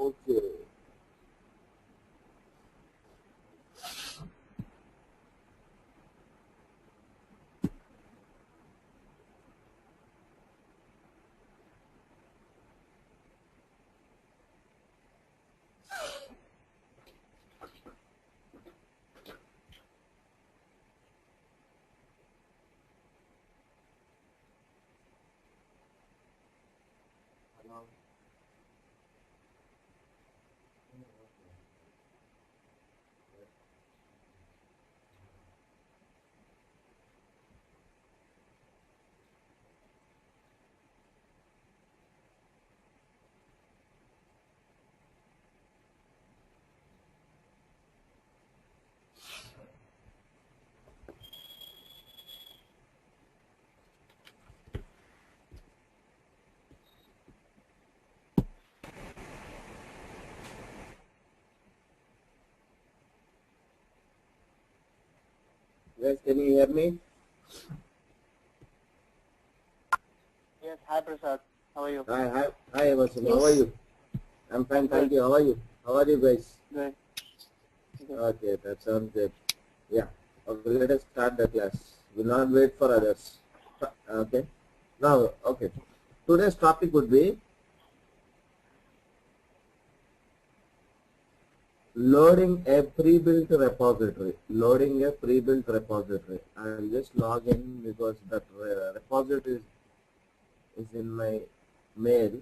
Okay. Guys, can you hear me? Yes, hi Prasad. How are you? Hi, Vasim. How are you? I'm fine, thank you. How are you? How are you guys? Good. Okay, that sounds good. Yeah. Okay, let us start the class. We'll not wait for others. Okay. Now, okay. Today's topic would be loading a pre-built repository. Loading a pre-built repository. I'll just log in because that repository is in my mail.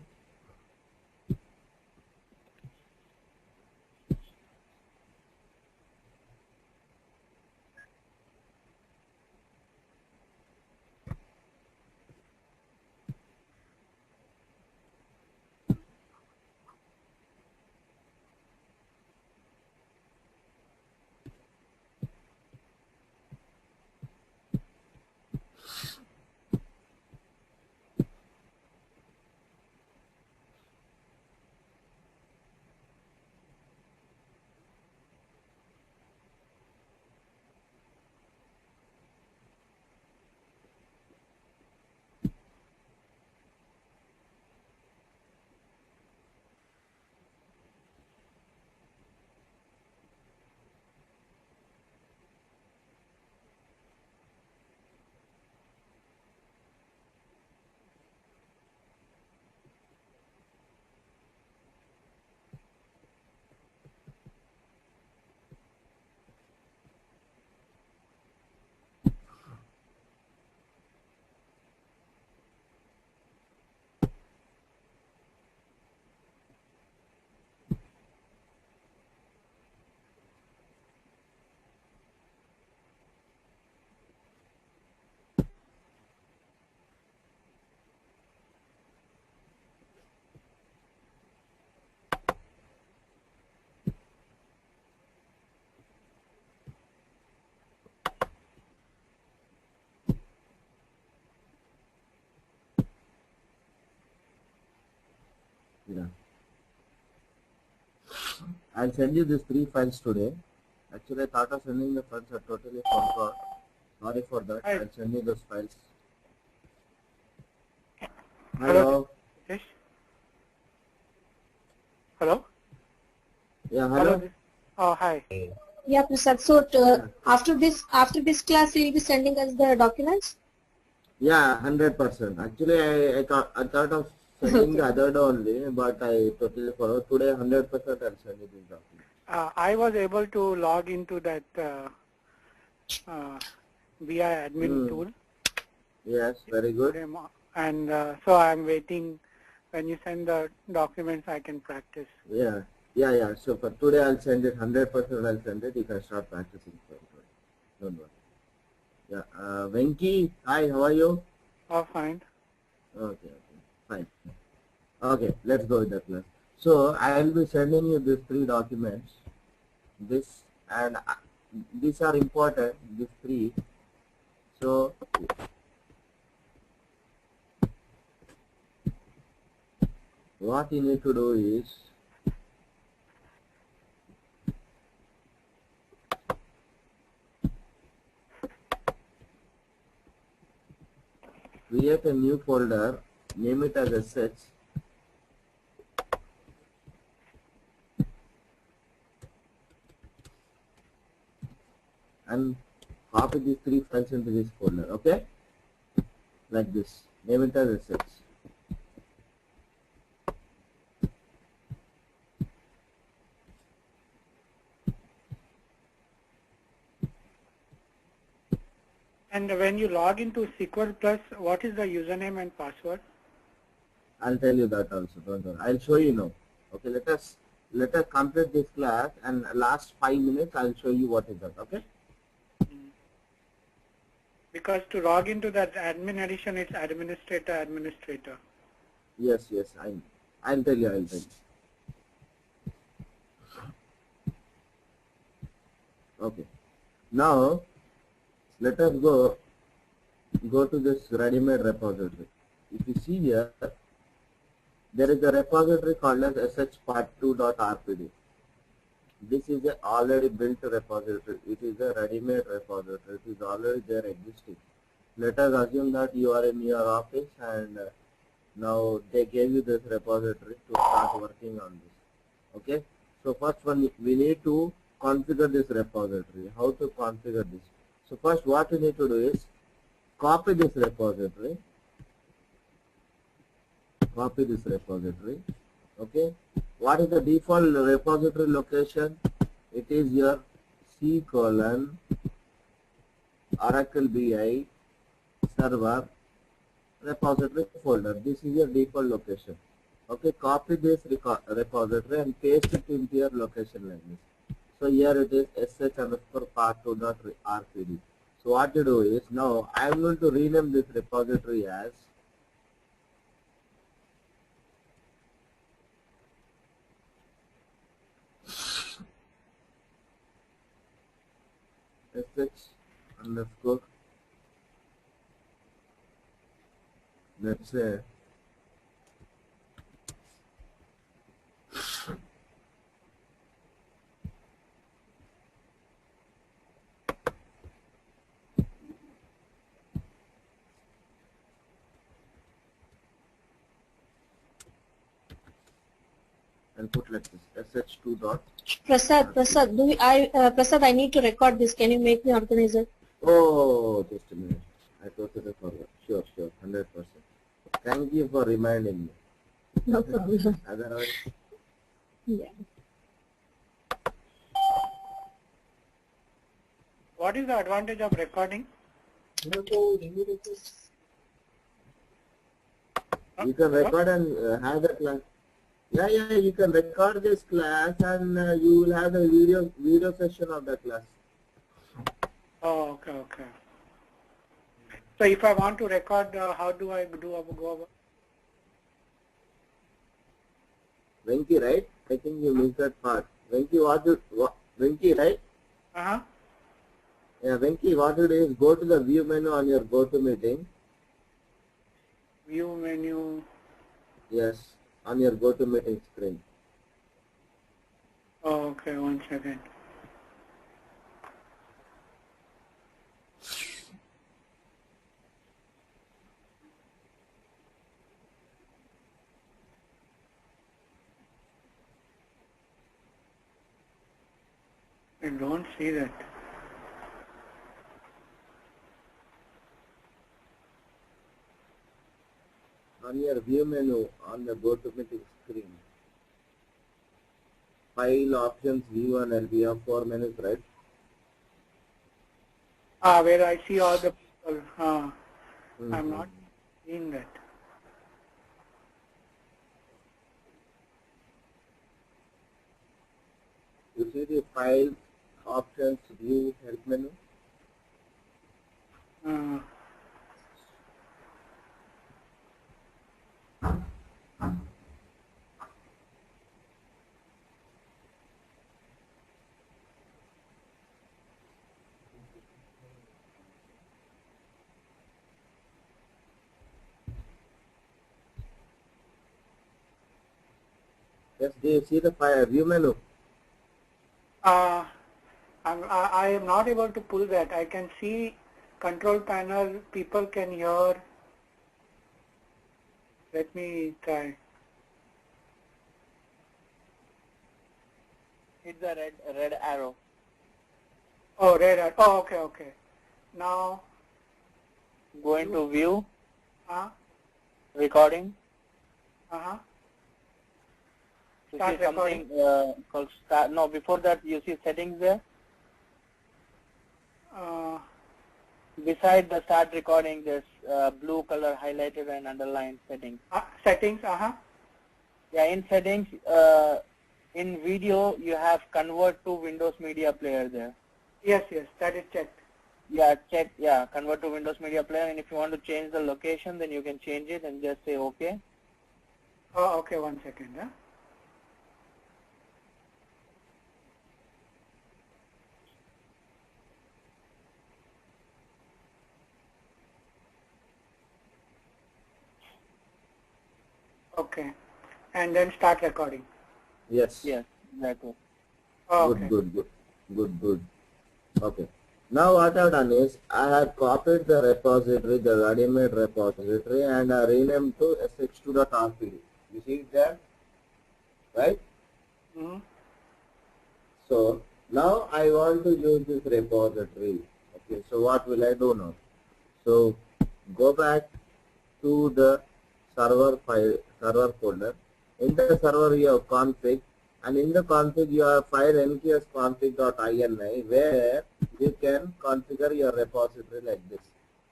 Yeah. I'll send you these 3 files today. Actually, I thought of sending the files. I totally forgot. Sorry for that. Hi. I'll send you those files. Hello. Yes. Hello. Yeah, hello. Oh, hi. Yeah, Prasad. So after this class, you will be sending us the documents. Yeah, 100%. Actually, I thought of sending the other day only, but I totally forgot. Today, 100% I'll send you this document. I was able to log into that OBIEE admin tool. Yes, very good. Today, and so I'm waiting. When you send the documents, I can practice. Yeah. So for today, I'll send it 100%. I'll send it. You can start practicing for it. Don't worry. Yeah. Venki, hi. How are you? Oh, fine. Okay. Fine. Okay. Let's go with the class. So I will be sending you these 3 documents. This and these are important. These 3. So what you need to do is create a new folder, name it as such. then copy these 3 files into this folder. Okay, like this. Name it as assets. And when you log into SQL Plus, what is the username and password? I'll tell you that also. Don't worry. I'll show you now. Okay, let us complete this class, and last 5 minutes I'll show you what is that. Okay. Because to log into that admin edition, it's administrator. Yes, I'll tell you. Okay. Now let us go to this ready-made repository. If you see here, there is a repository called as shpart2.rpd. This is a already built repository. It is a ready-made repository. It is already there existing. Let us assume that you are in your office and now they gave you this repository to start working on this. Okay. So first one, we need to configure this repository. How to configure this? So first what you need to do is copy this repository. Okay. What is the default repository location? It is your C:\Oracle BI server repository folder. This is your default location. Okay, copy this repository and paste it into your location like this. So here it is sh_part2.rpd. So what you do is, now I am going to rename this repository as sh_, let's say and put like this sh2 dot. Prasad, I need to record this. Can you make me organizer? Oh, just a minute. I totally forgot. Sure, 100%. Thank you for reminding me. No problem. Otherwise, Yeah. What is the advantage of recording? you can record and have the class. Yeah, you can record this class and you will have a video session of the class. Oh, okay. So if I want to record, how do I go about? Venki, right? I think you missed that part. Venki, Venki, right? Uh-huh. Yeah, Venki, what you do is go to the view menu on your GoToMeeting. View menu. Yes, on your GoToMeeting screen. Oh, okay, 1 second. I don't see that. On your view menu on the GoToMeeting screen. File, options, view and LB. You have 4 menus, right? Where I see all the people. I'm not seeing that. You see the file, options, view, help menu? Yes, do you see the file, view menu? I am not able to pull that. I can see control panel, people can hear. Let me try. Hit the red arrow. Oh, red. Oh, okay, okay. Now, Go into view, uh, recording. uh-huh. You Start see something called start. No, before that you see settings there. Beside the start recording, there's blue color highlighted and underlined settings. Settings, Yeah, in settings, in video you have convert to Windows Media Player there. Yes, that is checked. Yeah, check. Yeah, convert to Windows Media Player, and if you want to change the location, then you can change it and just say OK. Oh, okay, 1 second. Okay, and then start recording. Yes. Yes, exactly. Oh, okay. Good. Okay. Now what I've done is I have copied the repository, the ready-made repository, and I renamed to sh2.rpd. You see it there, right? Mm-hmm. So now I want to use this repository. Okay. So what will I do now? So go back to the server folder. In the server you have config, and in the config you have file nksconfig.ini where you can configure your repository like this.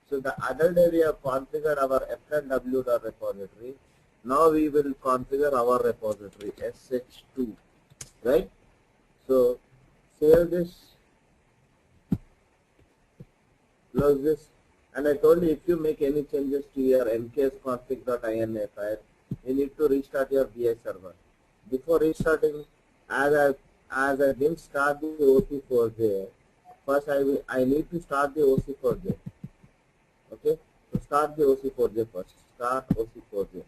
So the other day we have configured our fnw.repository. Now we will configure our repository sh2, right? So save this, close this, and I told you if you make any changes to your mksconfig.ini file, you need to restart your BI server. Before restarting, as I didn't start the OC4J, first I need to start the OC4J. Okay, so start the OC4J first. Start OC4J.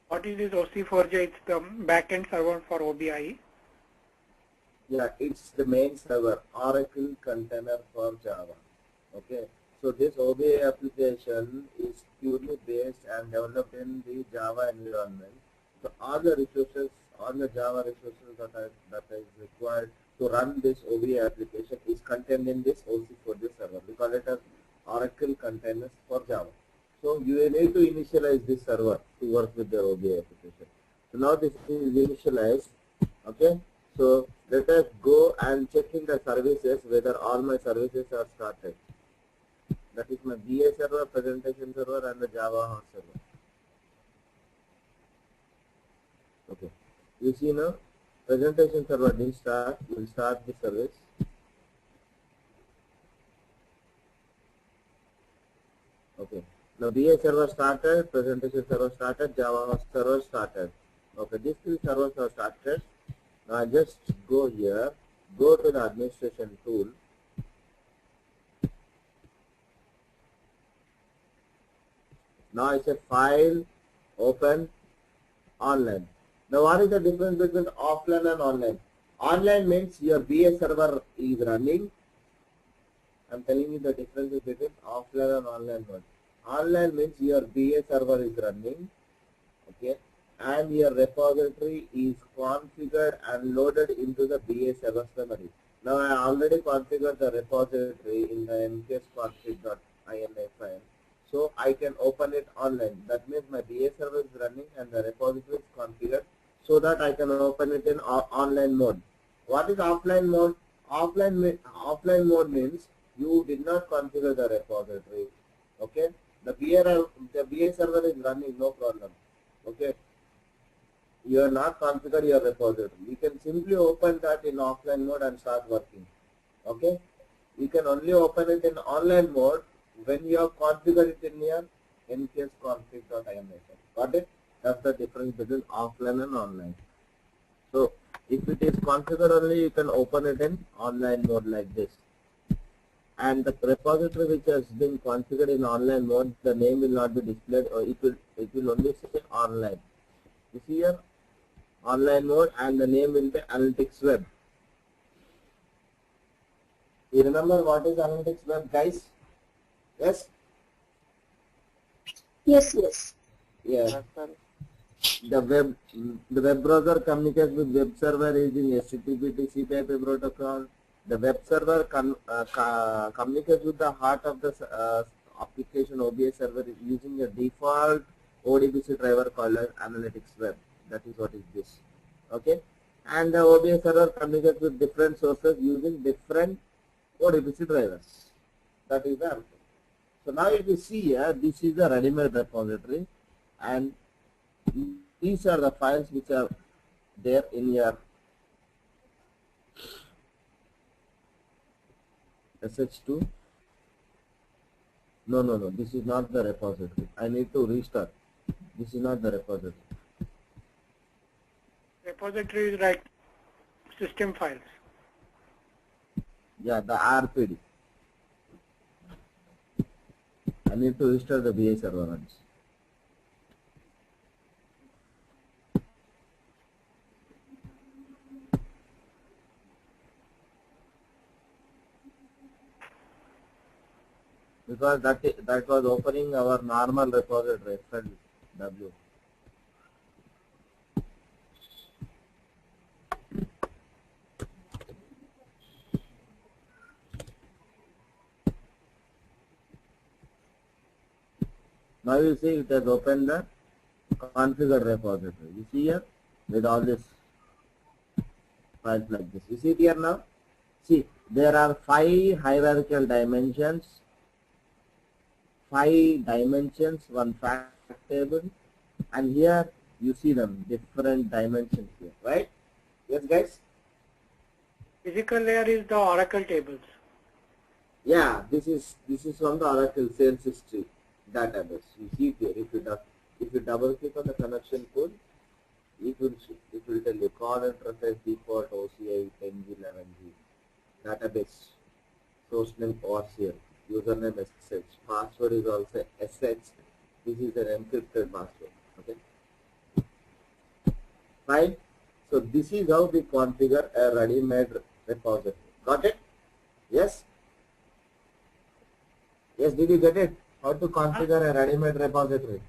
What is this OC4J? It's the backend server for OBIEE. Yeah, it's the main server, Oracle container for Java. Okay, so this OBIEE application is purely based and developed in the Java environment. So all the resources, all the Java resources that is required to run this OBIEE application is contained in this OC4J server. We call it as Oracle containers for Java. So you need to initialize this server to work with the OBIEE application. So now this is initialized. Okay. So let us go and check in the services whether all my services are started. That is my BA server, presentation server, and the Java host server. Okay. You see now, presentation server didn't start. We'll start the service. Okay. Now BA server started, presentation server started, Java host server started. Okay. These three servers are started. Now just go here, go to the administration tool. Now I say file, open, online. Now what is the difference between offline and online? Online means your BA server is running. I'm telling you the difference between offline and online mode. Online means your BA server is running, okay, and your repository is configured and loaded into the BA server's memory. Now I already configured the repository in the mksconfig.ini file, so I can open it online. That means my BA server is running and the repository is configured so that I can open it in online mode. What is offline mode? Offline mode means you did not configure the repository. Okay, the BA server is running, no problem. Okay, you have not configured your repository. You can simply open that in offline mode and start working. Okay, you can only open it in online mode when you have configured it in your mksconfig.ini. Got it? That's the difference between offline and online. So if it is configured only, you can open it in online mode like this. And the repository which has been configured in online mode, the name will not be displayed, or it will only say online. You see here, online mode, and the name will be Analytics Web. You remember what is Analytics Web, guys? Yes? Yes, yes. Yeah. Yes, sir. The web browser communicates with web server using HTTP TCP/IP protocol. The web server communicates with the heart of the application OBIEE server using a default ODBC driver called as analytics web. That is what is this. Okay. And the OBIEE server communicates with different sources using different ODBC drivers. That is the answer. So now if you see here, this is the ready-made repository, and these are the files which are there in your SH2. No, this is not the repository. I need to restart. This is not the repository. Repository is like system files. Yeah, the RPD. I need to restart the BI server once. Because that was opening our normal repository FLW. Now you see it has opened the configured repository. You see here with all this files like this. You see it here now? See, there are 5 hierarchical dimensions, 1 fact table, and here you see them different dimensions here, right? Yes, guys? Physical layer is the Oracle tables. Yeah, this is from the Oracle sales history database. You see it here. If you double click on the connection code, it will tell you call interface default OCI 10G11G database source name ORCL, username SH, password is also SH. This is an encrypted password. Okay, fine. So this is how we configure a ready-made repository. Got it? Yes. Yes, did you get it? How to configure a ready-made repository?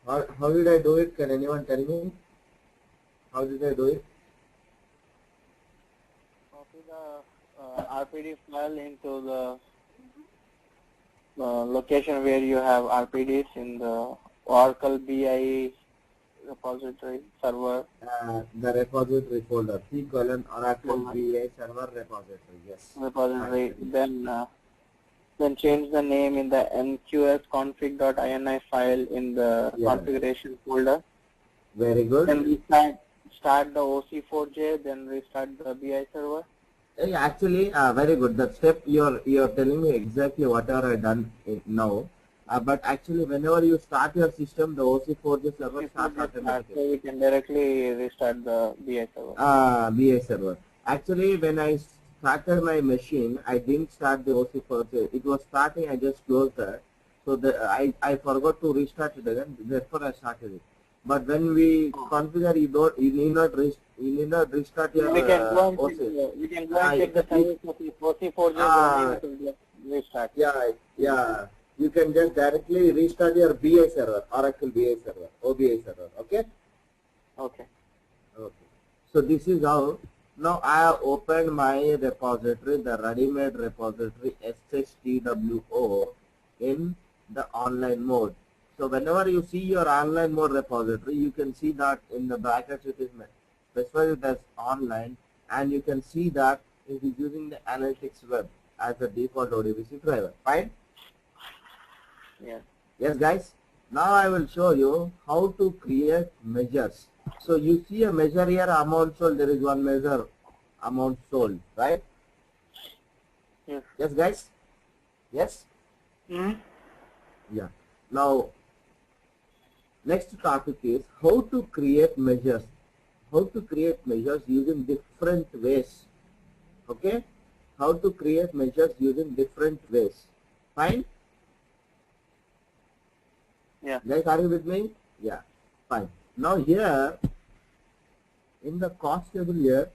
How did I do it? Can anyone tell me? How did I do it? Copy the RPD file into the location where you have RPDs in the Oracle BIE repository server. The repository folder, C:\Oracle BIE server repository. Yes. Repository. Then change the name in the nqsconfig.ini file in the configuration folder. Very good. Then start the OC4J, then restart the BI server. Actually, very good. That step you're telling me exactly whatever I done now. But actually, whenever you start your system, the OC4J server starts automatically. So you can directly restart the BI server. BI server. Actually, when I started my machine, I didn't start the OC4J. It was starting. I just closed that. So I forgot to restart it again. Therefore, I started it. But when we configure, you need not restart your we can go and OC. we can go and check the service of the OC4J restart. Yeah. You can just directly restart your BI server, Oracle BI server, OBIEE server. Okay. Okay. So this is how. Now I have opened my repository, the ready-made repository SHTWO in the online mode. So whenever you see your online mode repository, you can see that in the brackets it is specified as online, and you can see that it is using the analytics web as the default ODBC driver. Fine? Yeah. Yes, guys. Now I will show you how to create measures. So you see a measure here, amount sold. There is one measure, amount sold, right? Yes. Yes, guys. Yes. Yeah. Now, next topic is how to create measures. How to create measures using different ways. Okay? How to create measures using different ways. Fine? Yeah. Guys, are you with me? Yeah. Fine. Now here, in the cost table here,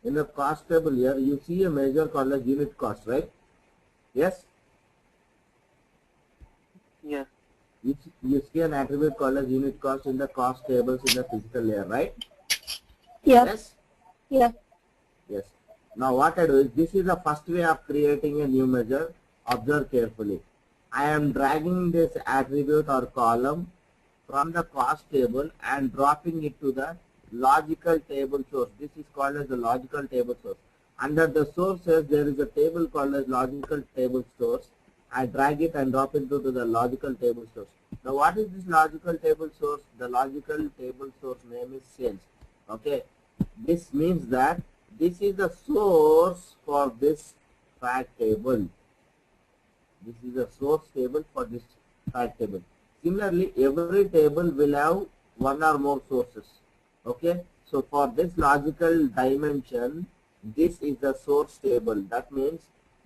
In the cost table here, you see a measure called as unit cost, right? Yes? Yes. You see an attribute called as unit cost in the cost tables in the physical layer, right? Yeah. Yes? Yeah. Yes. Now what I do is, this is the first way of creating a new measure. Observe carefully. I am dragging this attribute or column from the cost table and dropping it to the logical table source. This is called as the logical table source. Under the sources, there is a table called as logical table source. I drag it and drop it to the logical table source. Now what is this logical table source? The logical table source name is sales. Okay. This means that this is the source for this fact table. This is a source table for this fact table. Similarly, every table will have one or more sources. Okay. So for this logical dimension, this is the source table. That means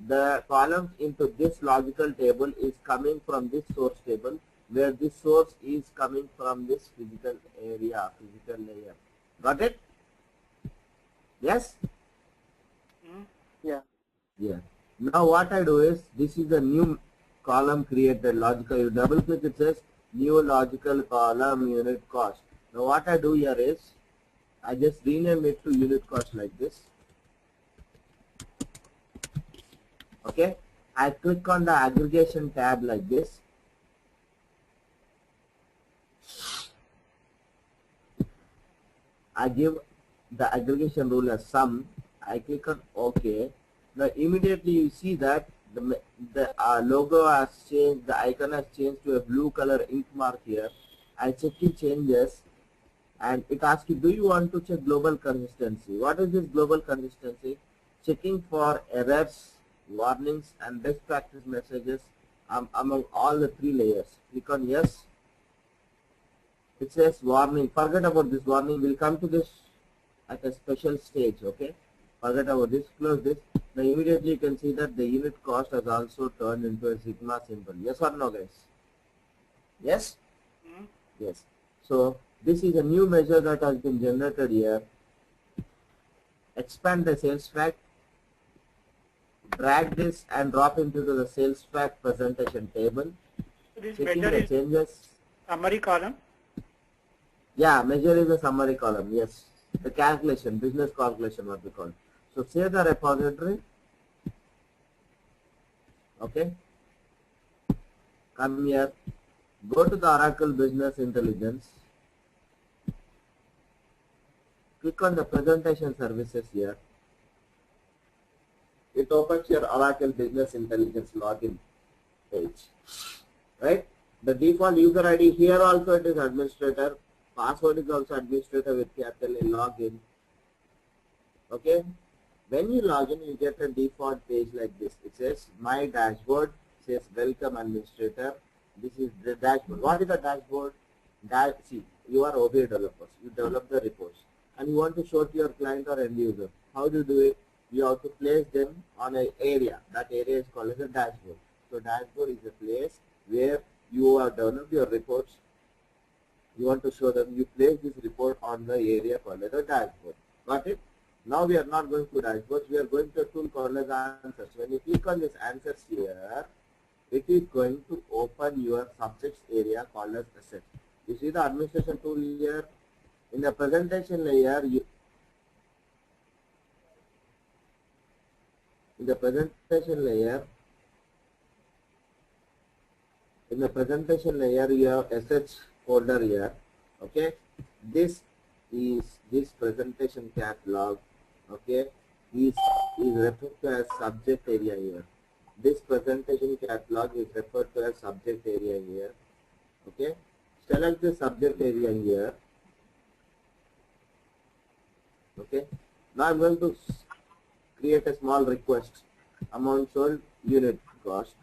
the columns into this logical table is coming from this source table, where this source is coming from this physical area, physical layer. Got it? Yes? Yeah. Yeah. Now what I do is, this is a new column created logical. You double click, it says new logical column unit cost. Now what I do here is, I just rename it to unit cost like this. Okay. I click on the aggregation tab like this. I give the aggregation rule as sum. I click on OK. Now immediately you see that the logo has changed, the icon has changed to a blue color ink mark here. I check in changes and it asks you, do you want to check global consistency? What is this global consistency? Checking for errors, warnings and best practice messages among all the three layers. Click on yes. It says warning. Forget about this warning. We'll come to this at a special stage. Okay. Forget about this. Close this. Now immediately you can see that the unit cost has also turned into a sigma symbol. Yes or no, guys? Yes. Yes. So this is a new measure that has been generated here. Expand the sales fact. Drag this and drop into the sales fact presentation table. This Checking measure the is changes. summary column. Yeah, measure is a summary column. Yes, the calculation, business calculation, what we call. So save the repository. Okay. Come here. Go to the Oracle Business Intelligence. Click on the presentation services here. It opens your Oracle Business Intelligence login page. Right? The default user ID here also it is administrator. Password is also administrator with capital A login. Okay. When you log in, you get a default page like this. It says my dashboard, says welcome administrator. This is the dashboard. What is the dashboard? See, you are OBIEE developers. You develop the reports and you want to show to your client or end user. How do you do it? You have to place them on an area. That area is called as a dashboard. So dashboard is a place where you have developed your reports. You want to show them, you place this report on the area called as a dashboard. Got it? Now we are not going to dashboards, we are going to a tool called as answers. When you click on this answers here, it is going to open your subjects area called as assets. You see the administration tool here. In the presentation layer, in the presentation layer you have assets folder here. Okay, this is this presentation catalog. Okay, is referred to as subject area here. This presentation catalog is referred to as subject area here. Okay, select the subject area here. Okay, now I'm going to create a small request. Amount sold, unit cost.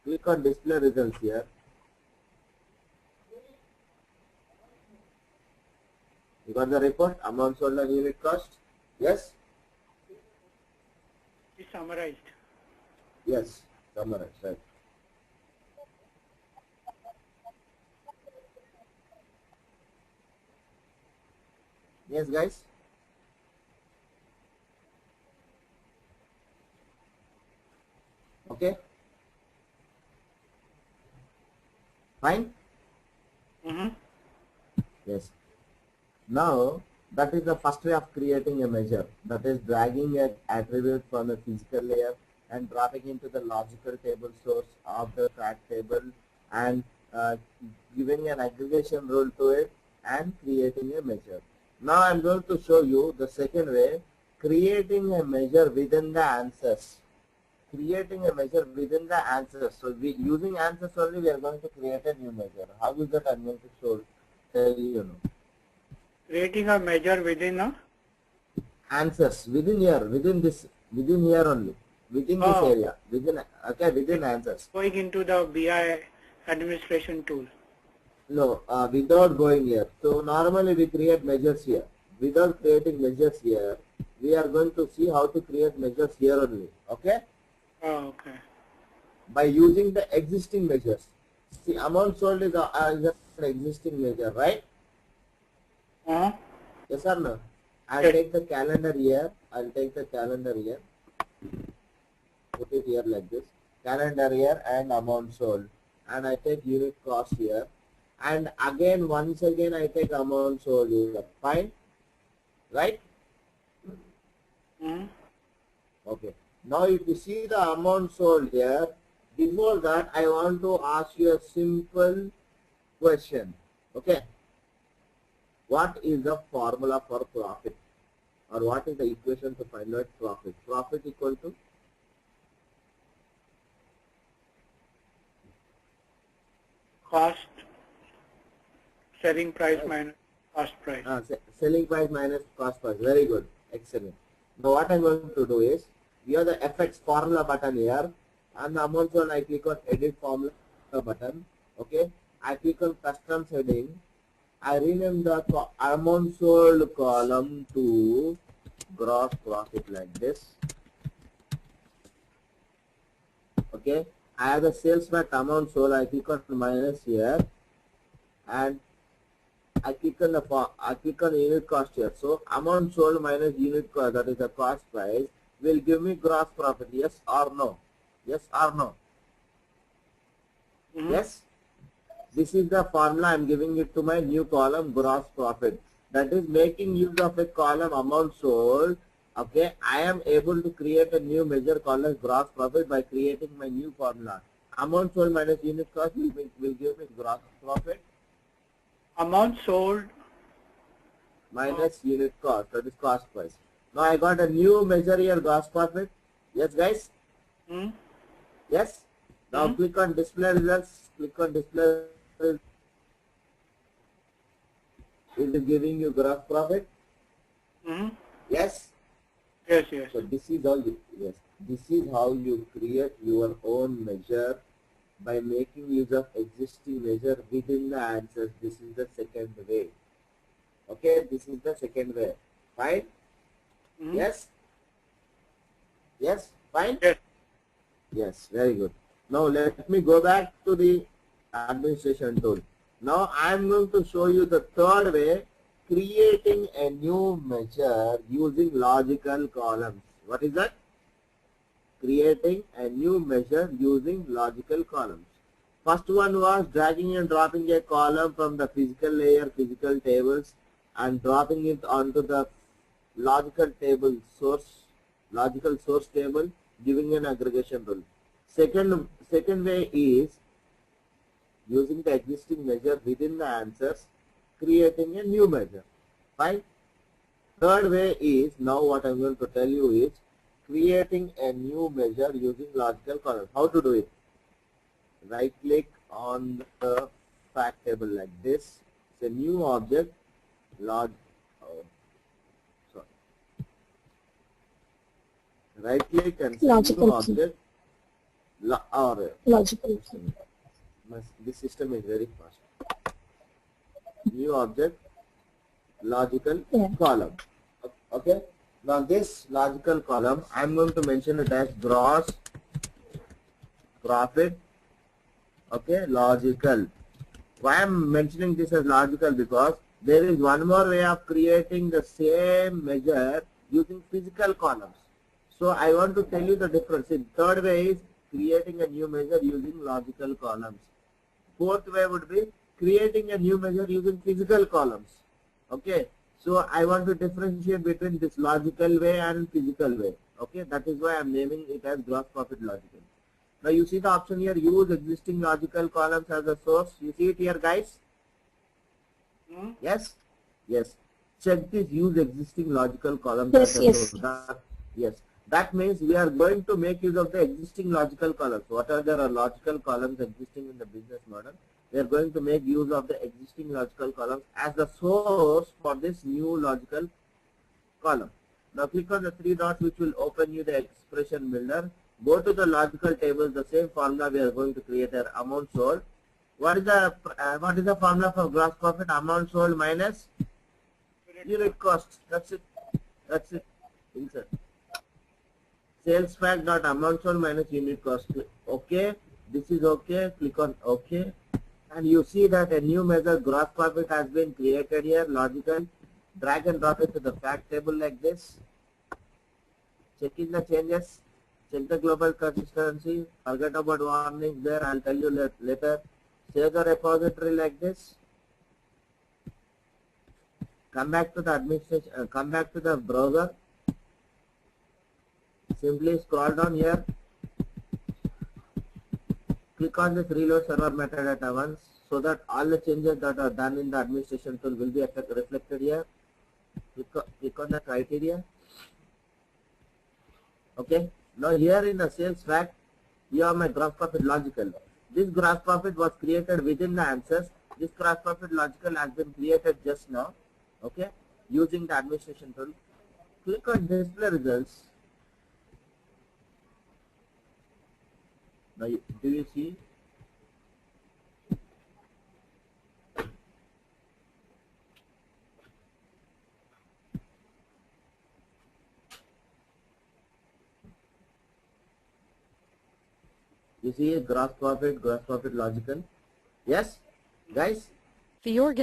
Click on display results here. You got the report, amount sold and unit cost? Yes? Is summarized. Yes, summarized, right. Yes, guys? Okay. Fine. Mm-hmm. Yes. Now, that is the first way of creating a measure. That is dragging an attribute from a physical layer and dropping into the logical table source of the fact table and giving an aggregation rule to it and creating a measure. Now, I am going to show you the second way, creating a measure within the answers. Creating a measure within the answers. So, using answers only, we are going to create a new measure. How is that? I am going to show, tell you now. Creating a measure within a Answers within here, within here only, within this Oh. area, within answers. going into the BI administration tool. No, without going here. So normally we create measures here. Without creating measures here, we are going to see how to create measures here only. Okay, Oh, okay. by using the existing measures. See, amount sold is an existing measure, right? Uh-huh. Yes or no? I'll Yes. take the calendar here. I'll take the calendar here. Put it here like this. Calendar here and amount sold. And I take unit cost here. And again, once again, I take amount sold here. Fine? Right? Mm-hmm. Okay. Now, if you see the amount sold here, before that, I want to ask you a simple question. Okay. What is the formula for profit? Or what is the equation to find out profit? Profit equal to Cost, selling price minus cost price. selling price minus cost price. Very good. Excellent. Now what I'm going to do is, we have the FX formula button here, and the amount sold, I click on edit formula button. Okay. I click on custom heading. I rename the amount sold column to gross profit like this. Okay. I have the sales back amount sold. I click on minus here, and I click on unit cost here. So amount sold minus unit cost, that is the cost price, will give me gross profit. Yes or no? Yes or no? Mm-hmm. Yes. This is the formula. I am giving it to my new column, gross profit. That is making use of a column amount sold. Okay, I am able to create a new measure called as gross profit by creating my new formula. Amount sold minus unit cost will give me gross profit Amount sold minus unit cost, that is cost price. Now I got a new measure here, gross profit. Yes, guys? mm-hmm. Yes? Now Mhm. click on display results. Click on display results. It is giving you gross profit. Mm-hmm. Yes? Yes, yes. So this is how you create your own measure by making use of existing measure within the answers. This is the second way. Okay, this is the second way. Fine? Mm-hmm. Yes? Yes? Fine? Yes. Yes, very good. Now let me go back to the administration tool. Now I am going to show you the third way, creating a new measure using logical columns. What is that? Creating a new measure using logical columns. First one was dragging and dropping a column from the physical layer, physical tables, and dropping it onto the logical source table, giving an aggregation rule. Second way is using the existing measure within the answers, creating a new measure. Fine. Third way is, now what I'm going to tell you is creating a new measure using logical columns. How to do it? Right click on the fact table like this. It's a new object. Right click and Logical new key. object. Logical. This system is very fast. New object, logical column. Okay. Now this logical column, I am going to mention it as gross profit. Okay, logical. Why I am mentioning this as logical? Because there is one more way of creating the same measure using physical columns. So I want to tell you the difference. The third way is creating a new measure using logical columns. Fourth way would be creating a new measure using physical columns. Okay, so I want to differentiate between this logical way and physical way. Okay, that is why I am naming it as gross profit logical. Now you see the option here, use existing logical columns as a source. You see it here, guys? Yes? Yes. Check this, use existing logical columns Yes, as a yes. source. Yes. That means we are going to make use of the existing logical columns. Whatever there are logical columns existing in the business model, we are going to make use of the existing logical columns as the source for this new logical column. Now click on the three dots which will open you the expression builder. Go to the logical tables, the same formula we are going to create an amount sold. What is the formula for gross profit? Amount sold minus unit cost. That's it. That's it. Insert. Sales fact dot amount sold minus unit cost. Okay. This is okay. Click on OK. And you see that a new measure gross profit has been created here. Logical. Drag and drop it to the fact table like this. Check in the changes. Check the global consistency. Forget about warnings there. I'll tell you later. Save the repository like this. Come back to the administration. Come back to the browser. Simply scroll down here. Click on this reload server metadata once so that all the changes that are done in the administration tool will be reflected here. Click on the criteria. Okay. Now here in the sales fact, you have my gross profit logical. This gross profit was created within the answers. This gross profit logical has been created just now. Okay. Using the administration tool. Click on display results. Now, do you see? You see gross profit logical? Yes, guys? The